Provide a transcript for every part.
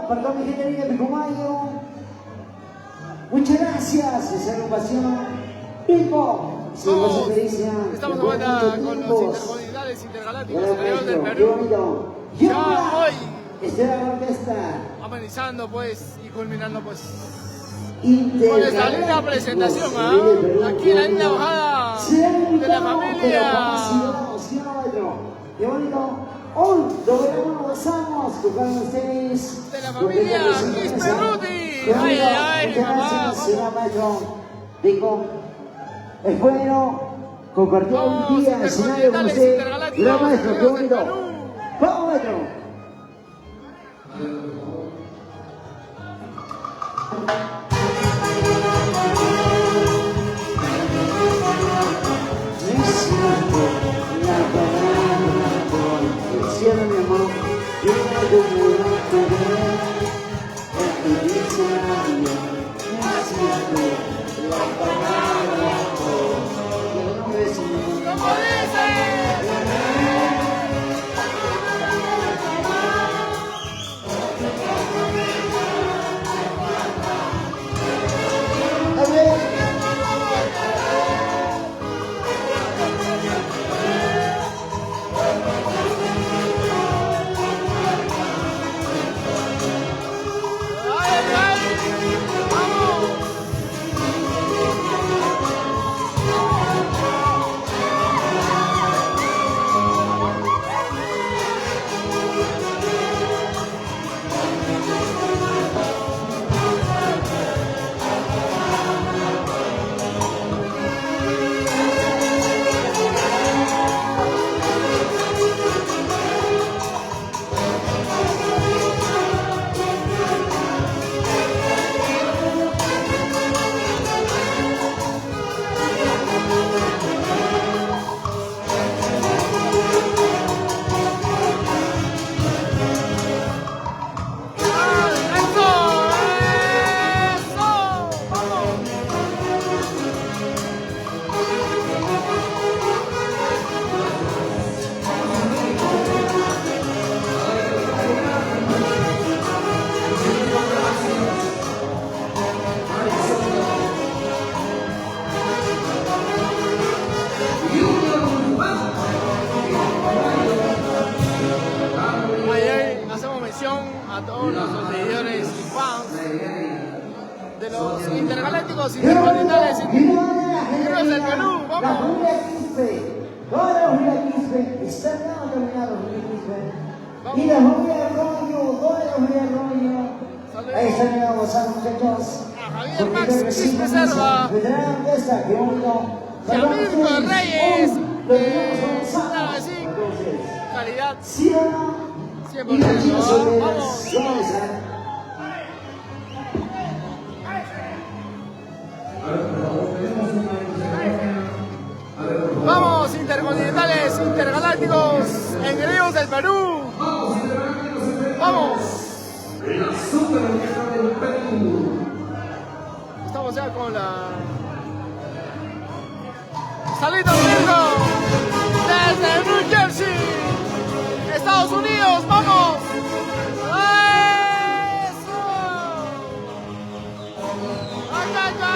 para toda mi gente linda de Picomayo. Muchas gracias, esa agrupación. Pico, estamos de vuelta con los intercontinentales intergalácticos del Qué Perú. bonito. Ya hoy, esta es la orquesta. amenizando pues y culminando pues Con esta linda presentación, aquí en la linda bajada de la familia. Qué bonito. Hoy lo gozamos con ustedes. De la familia Quisperruti. Ay, ay, ay, mamá. Digo, es bueno compartir un día en el escenario con usted. Gran maestro, qué bonito. Vamos, maestro. Cielo, mi amor, yo no te voy a querer, necesito la palabra amor. ¿Cómo dice? A ver. A todos los seguidores y fans de los intergalácticos intercontinentales Heroes del Perú. Vamos. Toda la familia Quispe están nominados. Y la familia Rollo, toda la familia Rollo. Ahí están llegados a muchachos. A Javier Max Quispe Serva. Yamil Reyes. Nada así. Calidad. 100%. Vamos. Vamos, intercontinentales, intergalácticos, engreídos del Perú. Vamos. Estamos ya con la Salito Virgo desde New Jersey, Estados Unidos. Vamos. Eso. Acá, acá.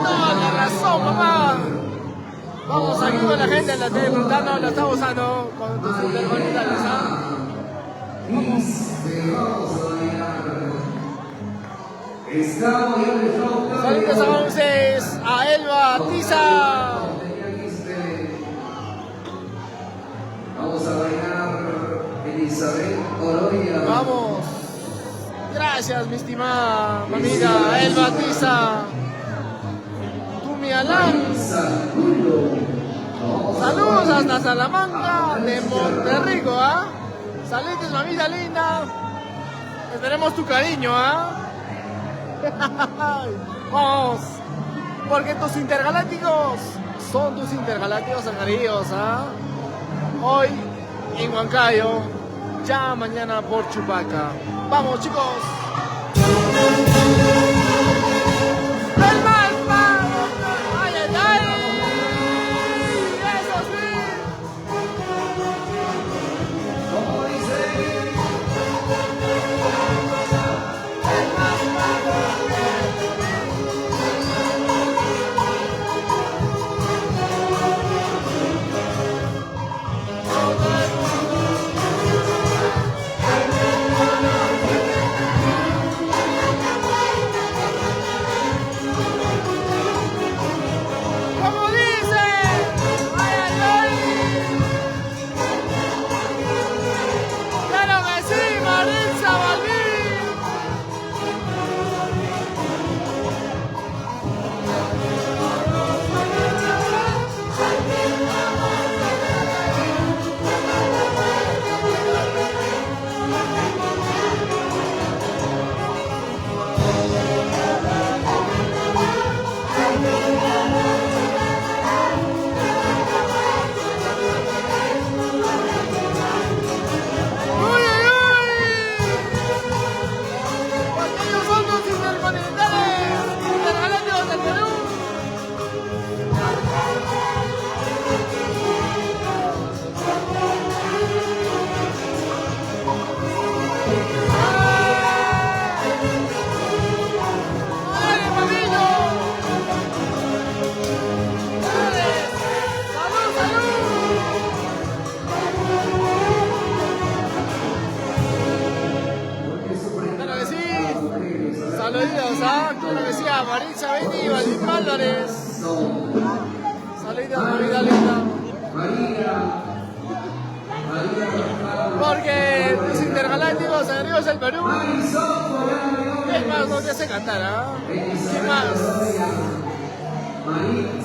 Toda la razón, mamá. Vamos aquí con la gente en la tele preguntando, lo estamos usando con tus interconectales, ¿ah? Saludos a ustedes, a Elba Tiza. Vamos a bailar Elizabeth Oroya. Vamos. Gracias, mi estimada amiga Elba Tiza. Tumi Alán. Saludos hasta Salamanca de Monterrico, ¿ah? Saludos, mamita linda. Esperemos tu cariño, ¿ah? Vamos. Porque tus intergalácticos son tus intergalácticos amarillos, ¿ah? Hoy en Huancayo, ya mañana por Chupaca. Vamos, chicos. ¡El Malpa! ¡Ay, ay, ay! ¡Eso sí! ¡Como dice! ¡Ay, ay, ay! ¡Claro que sí, Maritza Balbín! ¡Uy, uy, uy! Porque ellos son los intercontinentales, intergalácticos del Perú. ¡Dale, papito! ¡Dale! ¡Salud, salud! Claro que sí. Saluditos, ¿ah? Claro que sí, a Maritza Betty y Valentín Álvarez. Saluditos, mamita linda. Porque los intergalácticos amigos del Perú. ¿Qué más no te hace cantar, ah? ¿Qué más?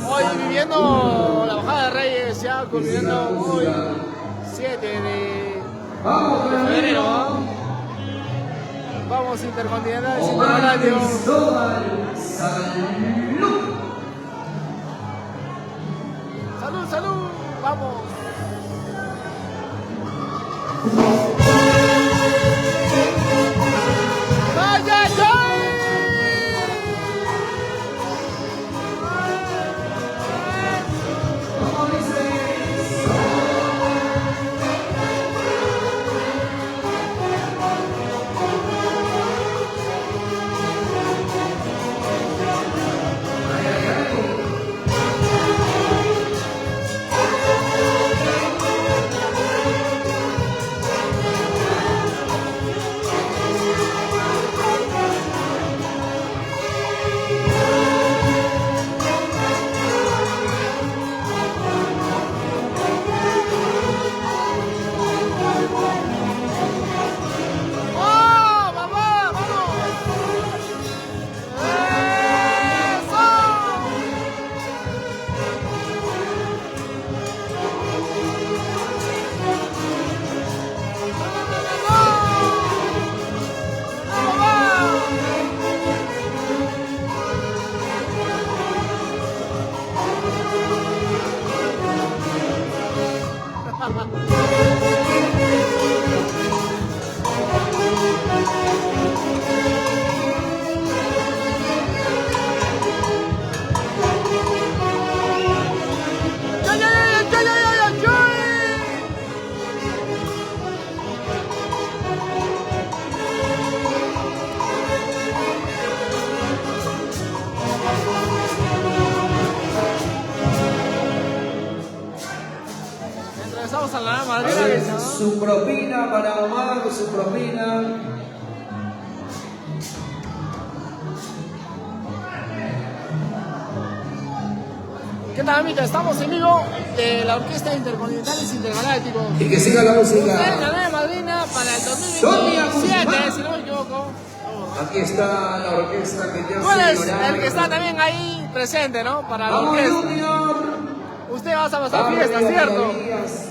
Hoy viviendo la bajada de Reyes, ya culminando hoy 7 de febrero, ¿ah? Vamos intercontinentales, intergalácticos. Salud, salud, vamos. ¡Ay, ay, ay! vamos a la madrina. Su propina para Omar, su propina. ¿Qué tal, amigos? Estamos en vivo de la Orquesta Intercontinentales Intergalácticos. Y que siga la música. Ustedes la nueva madrina para el 2027, si no me equivoco. Aquí está la orquesta que te ¿Cuál hace es llorar. el que está también ahí presente, no? Para la ¡Vamos, orquesta. Junior! Usted vas a pasar Vamos, fiesta, ¿cierto?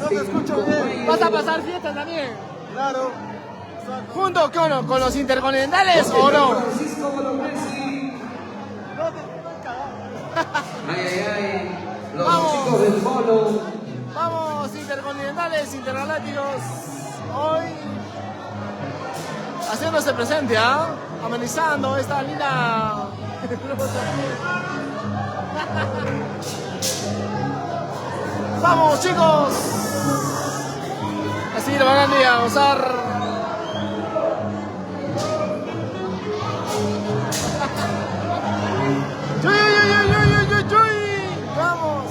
No te escucho bien. ¿Vas a pasar fiesta también? Claro. ¿Junto con los intercontinentales o no? Francisco Bolognesi. Ay, ay, ay. Los Vamos. chicos del polo. Vamos, intercontinentales, intergalácticos. Hoy haciéndose presente, ¿ah? Amenizando esta linda. Vamos, chicos. Así lo van a gozar. ¡Yuy, yuy, yuy, yuy, yuy, yuy! ¡Vamos!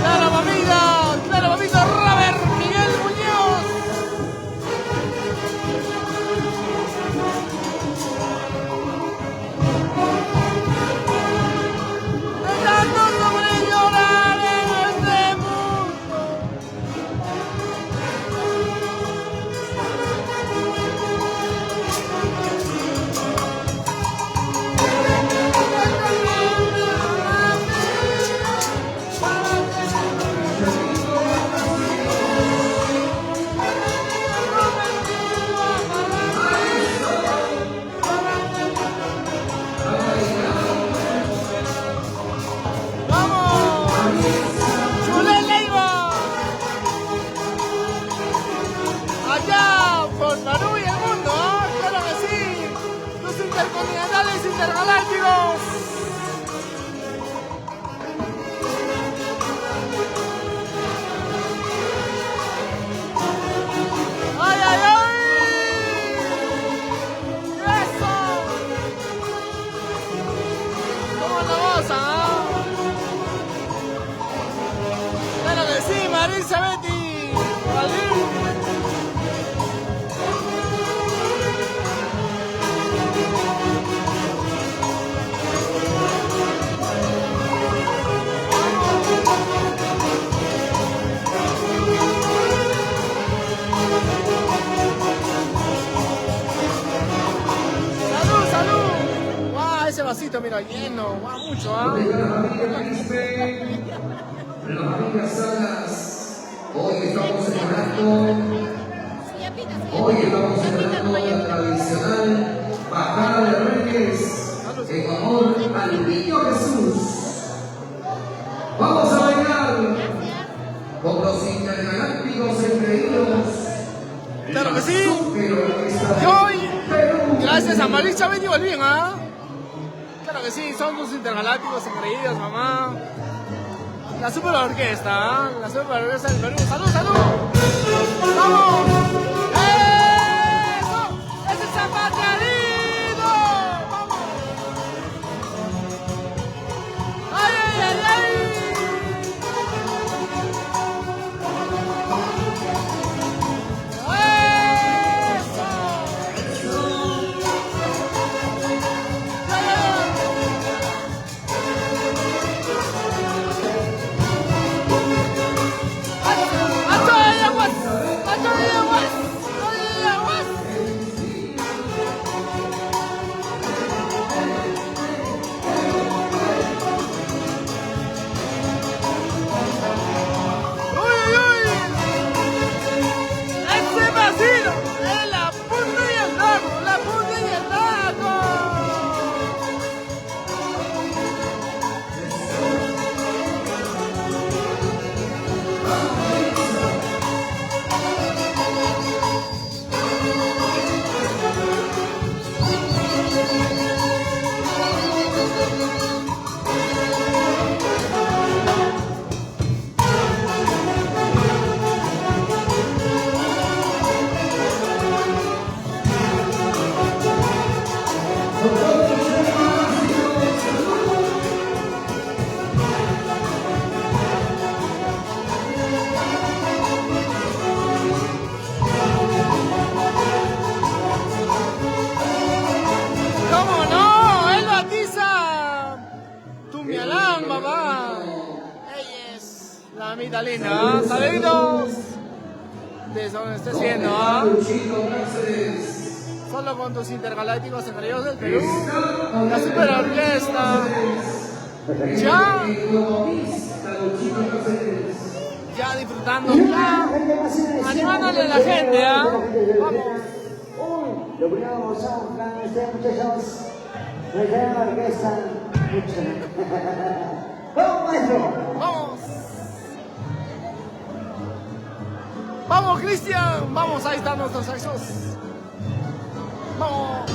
¡Claro, mamita! ¡Robert Miguel Muñoz! ¡De tanto sobre llorar en este mundo! Allá por Perú y el mundo, ¿eh? Claro que sí. Los intercontinentales intergalácticos. ¡Ay, ay, ay! ¡Eso! ¿Cómo lo gozan, ah? Claro que sí, Marisa Betty. ¿Vale? ¡Salud, salud! ¡Guau! Ese vasito, mira, lleno. ¡Guau! Mucho, ¿ah? La familia Quispe, la familia Salas. Hoy estamos celebrando la tradicional bajada de Reyes en honor al niño Jesús. Vamos a bailar con los intergalácticos engreídos. ¡Claro que sí! Y hoy, gracias a Marisa Betty Balvin, ¿ah? Claro que sí, son los intergalácticos engreídos, mamá. La super orquesta, ¿ah? La super orquesta del Perú. ¡Salud, salud! ¡Vamos! ¡Eso! ¡Ese es zapateadito! ¡Vamos! ¡Ay, ay, ay, ay! ¡Acho de aguas! mamita linda, ¿ah? Saluditos. Desde donde estés viendo, ¿ah? Luchito Cáceres. Solo con tus intergalácticos engreídos del Perú. La super orquesta. Ya. Ya disfrutando, ya. Animándole a la gente, ¿ah? Vamos. Lo primero son ustedes, muchachos. Me llama la orquesta. ¡Vamos, maestro! Vamos. Vamos, Cristian. Vamos, ahí están nuestros saxos. Vamos.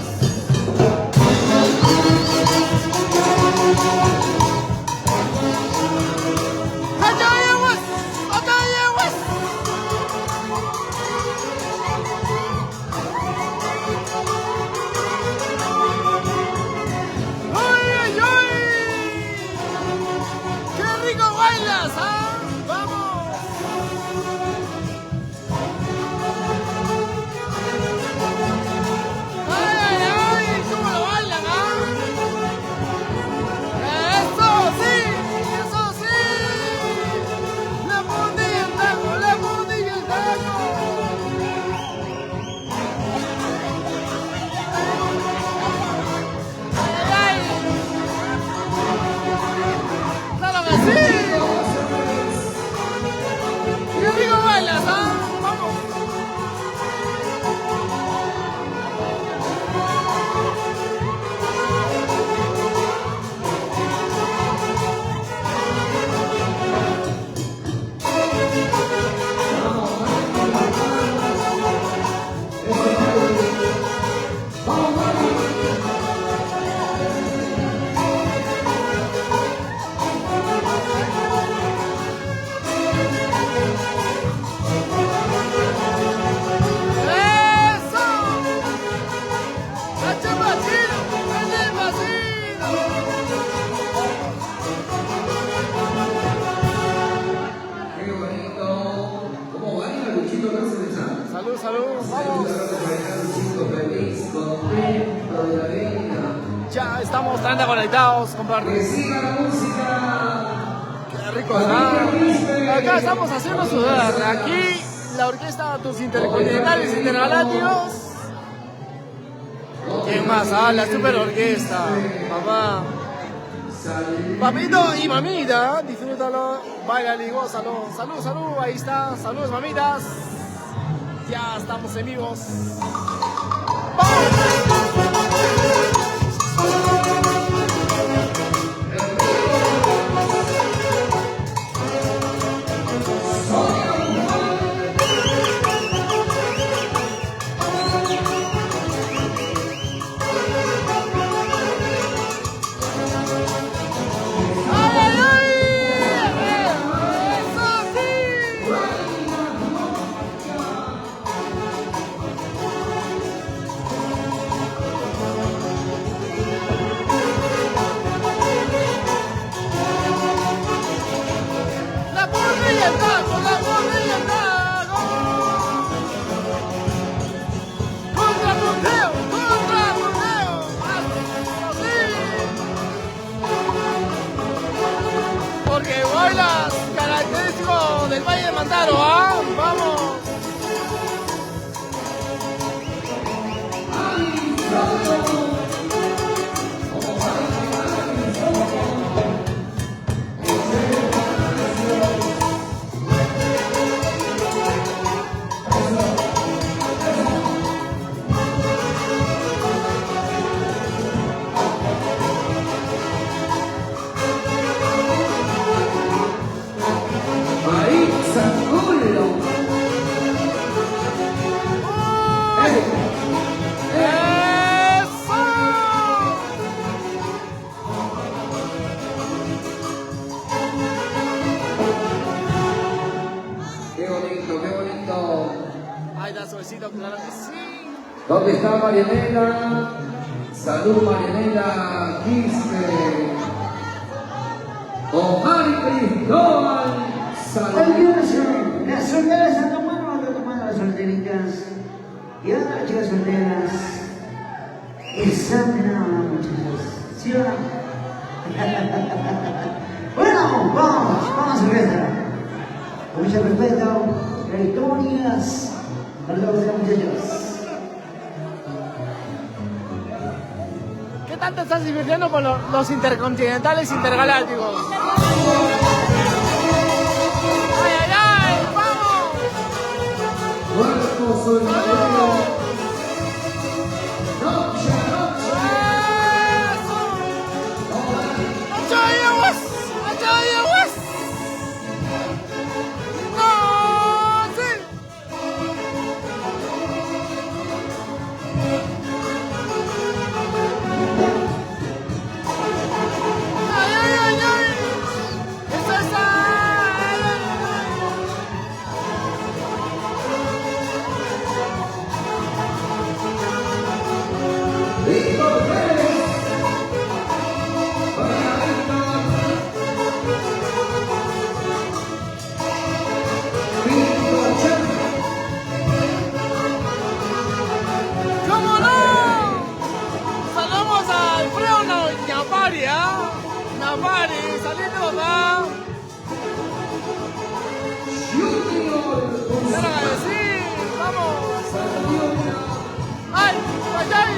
Salud, salud, vamos. Ya estamos tan conectados, compadre. Qué rico, ¿verdad? Acá estamos haciendo sudar. Aquí la orquesta Tus Intercontinentales Intergalácticos. ¿Quién más? Ah, la super orquesta. Papá. Papito y mamita, disfrútalo, bailalo y gózalo. Salud, salud, ahí está. Saludos, mamitas. Ya estamos en vivos. Porque bailas característico del Valle de Mantaro, ¿ah? ¡Vamos! Claro que sí. ¿Dónde está Marianela? Salud, Marianela Quispe. Omar Cristóbal. Salud. Las solteras han tomado las solteritas. Y ahora las chicas solteras están mirando a las muchachas. ¿Sí o no? Bueno, vamos a ver. Con mucho respeto, Gregorias. Saludos a muchachos. ¿Qué tanto estás divirtiendo con los intercontinentales intergalácticos? ¡Ay, ay, ay! ¡Vamos! Cuerpo solitario. Noche, Navari, saludos, ¿ah? Claro que sí, vamos. ¡Ay! ¡Ay, ay!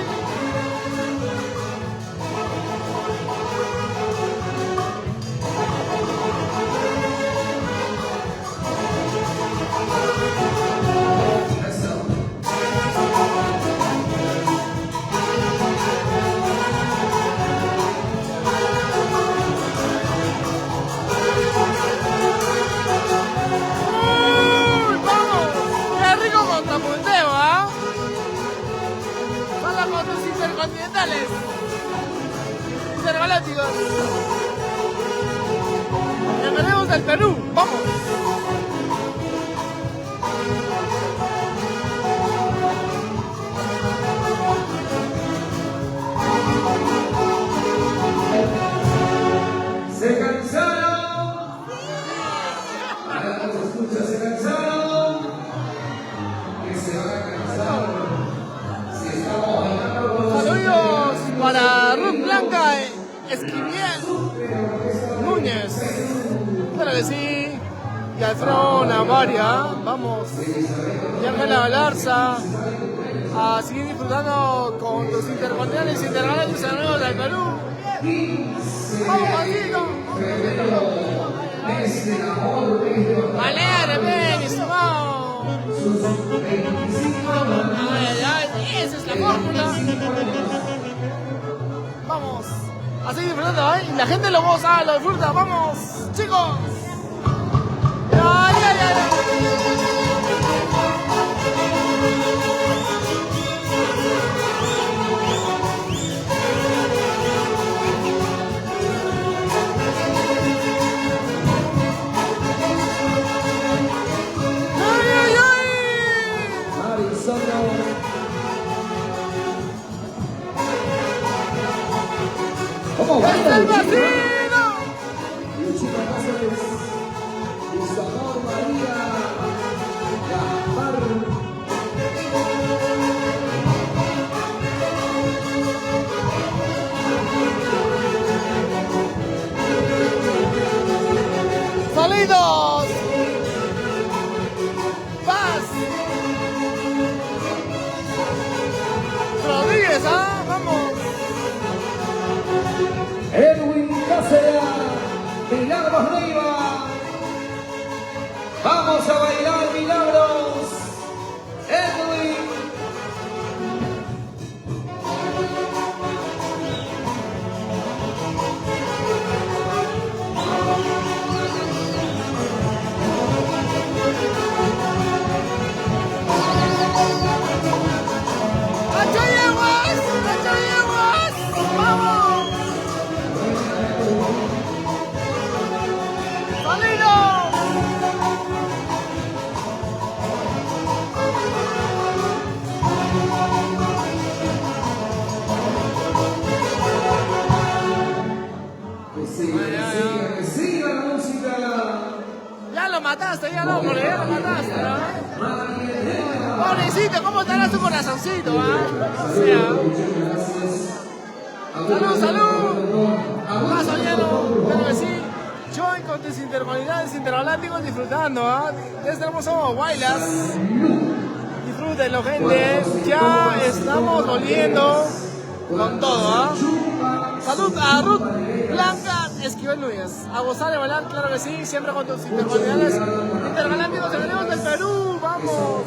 Intercontinentales, intergalácticos. Bienvenidos del Perú, vamos. Se cansaron. Ahora los escuchas, se cansaron. Que se van a cansar. Si estamos bailando. Saludos para Ruth Blanca Esquiviel Núñez. Claro que sí. Y Alfredo Navaria. Vamos. Y Ángela Galarza. A seguir disfrutando con tus intercontinentales intergalácticos amigos del Perú. ¡Vamos, Juanito! ¡Alegre, ven, estimado! Esa es la fórmula. Vamos. A seguir disfrutando, ¿eh? La gente lo goza, lo disfruta. ¡Vamos, chicos! ¡Ay, ay, ay! ¿Cómo ¡Es el vacío! Luchito Cáceres, Isador María, Gaspar. ¡Salidos! ¡Paz! Rodríguez, ¿ah? ¡Vamos! Edwin Cáceres, Milagros Neiva. Vamos a bailar milagros. Edwin. ¡Achayeguas! ¡Achayeguas! ¡Vamos! ¡Salidos! Que siga la música. Ya lo mataste, ya lo mataste, ¿no? Pobrecito, ¿cómo estará su corazoncito, ah? O sea. Salud, salud. Paso lleno, pero que sí. Joy con tus intercomunidades intergalácticos disfrutando, ¿ah? Este hermoso Guaylas. Disfrútenlo, gente. Ya estamos volviendo con todo, ¿ah? Salud a Ruth Blanca Esquivel Núñez. A gozar de bailar, claro que sí. Siempre con tus intercomunidades intergalácticos del Perú. Vamos.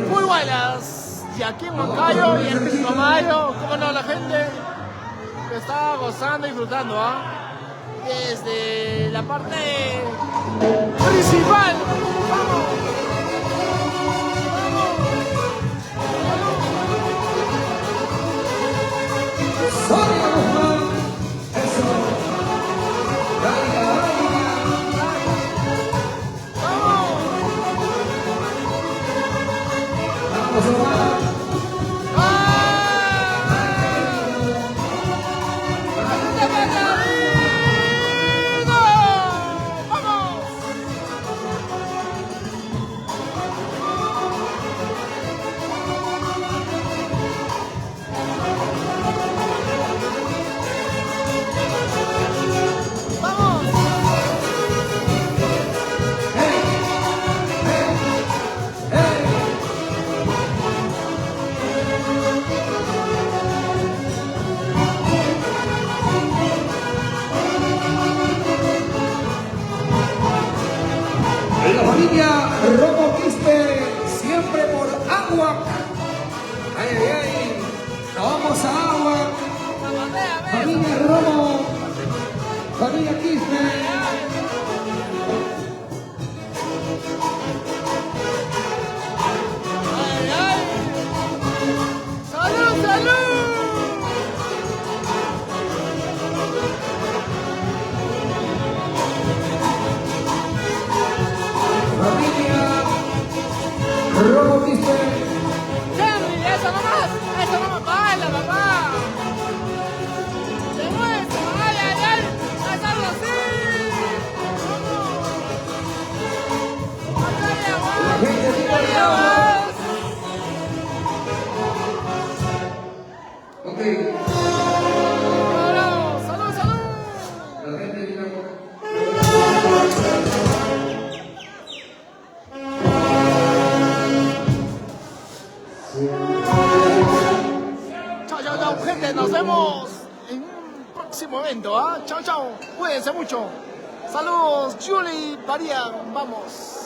Full Guaylas. Y aquí en Huancayo y en Pilcomayo, como no, la gente está gozando y disfrutando, ¿ah? Desde la parte principal. ¡Vamos! Sonia Guzmán, eso. Dale, vamos, Omar. La familia Romo Quispe, siempre por agua. Ay, ay, ay. Nos vamos a agua. Familia Romo, familia Quispe. ¡Ay, ay! ¡Salud, salud! Familia Romo Quispe. ¡Henry, eso nomás baila, papá! ¡Te muestra! ¡Ay, ay, ay! ¡Es algo así! ¡Vamos! ¡Acá La gente de más! Ok. ¡Bravo! ¡Salud, salud! La gente de Chao, chao, chao, gente, nos vemos en un próximo evento, ¿ah? Chao, chao, cuídense mucho. Saludos, Julie, María, vamos.